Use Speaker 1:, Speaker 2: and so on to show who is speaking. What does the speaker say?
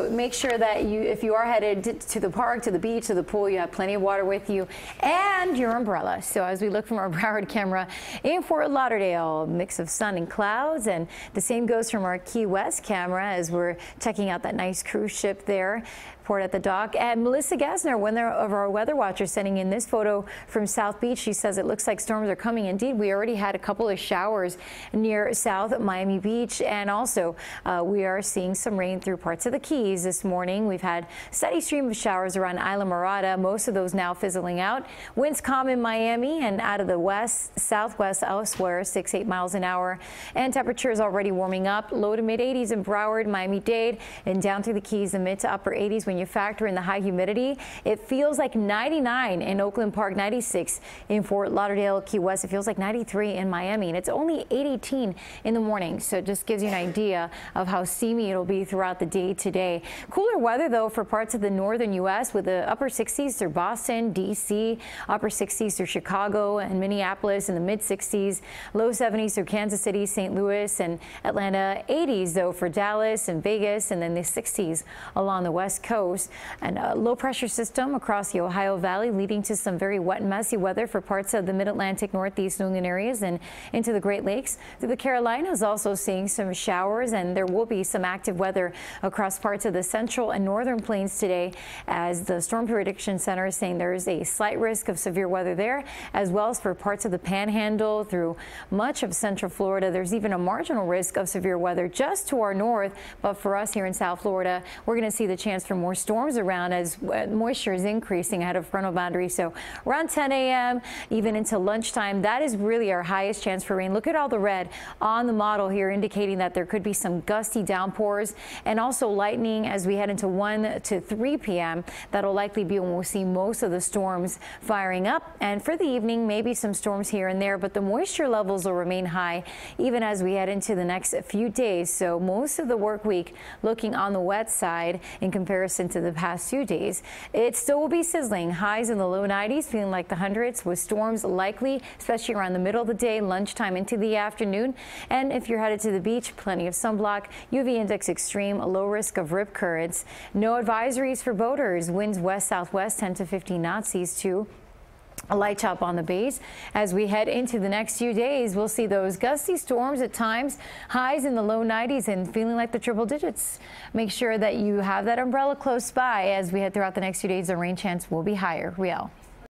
Speaker 1: Make sure that if you are headed to the park, to the beach, to the pool, you have plenty of water with you and your umbrella. So as we look from our Broward camera in Fort Lauderdale, mix of sun and clouds, and the same goes from our Key West camera as we're checking out that nice cruise ship there. Port at the dock. And Melissa Gassner, one of our weather watchers, sending in this photo from South Beach. She says it looks like storms are coming. Indeed, we already had a couple of showers near South Miami Beach, and also we are seeing some rain through parts of the Keys this morning. We've had a steady stream of showers around Isla Mirada, most of those now fizzling out. Winds calm in Miami and out of the west, southwest elsewhere, 6-8 miles an hour. And temperatures already warming up, low to mid 80s in Broward, Miami-Dade, and down through the Keys, the mid to upper 80s. When you factor in the high humidity, it feels like 99 in Oakland Park, 96 in Fort Lauderdale, Key West. It feels like 93 in Miami, and it's only 18 in the morning. So it just gives you an idea of how steamy it'll be throughout the day today. Cooler weather, though, for parts of the northern U.S. with the upper 60s through Boston, D.C., upper 60s through Chicago and Minneapolis, in the mid 60s, low 70s through Kansas City, St. Louis, and Atlanta. 80s, though, for Dallas and Vegas, and then the 60s along the west coast. And a low pressure system across the Ohio Valley leading to some very wet and messy weather for parts of the mid-Atlantic, northeast New England areas and into the Great Lakes. Through the Carolinas, also seeing some showers, and there will be some active weather across parts of the central and northern plains today, as the Storm Prediction Center is saying there is a slight risk of severe weather there, as well as for parts of the Panhandle through much of central Florida. There's even a marginal risk of severe weather just to our north, but for us here in South Florida, we're going to see the chance for more storms around as moisture is increasing ahead of frontal boundaries. So around 10 a.m. even into lunchtime, that is really our highest chance for rain. Look at all the red on the model here, indicating that there could be some gusty downpours and also lightning as we head into 1 to 3 p.m. That'll likely be when we'll see most of the storms firing up. And for the evening, maybe some storms here and there, but the moisture levels will remain high even as we head into the next few days. So most of the work week looking on the wet side in comparison to the past few days. It still will be sizzling. Highs in the low 90s, feeling like the hundreds, with storms likely, especially around the middle of the day, lunchtime into the afternoon. And if you're headed to the beach, plenty of sunblock. UV index extreme, low risk of rip currents. No advisories for boaters. Winds west-southwest 10 to 15 knots, seas 2. A light chop on the bays. As we head into the next few days, we'll see those gusty storms at times, highs in the low 90s and feeling like the triple digits. Make sure that you have that umbrella close by as we head throughout the next few days. The rain chance will be higher. Riel.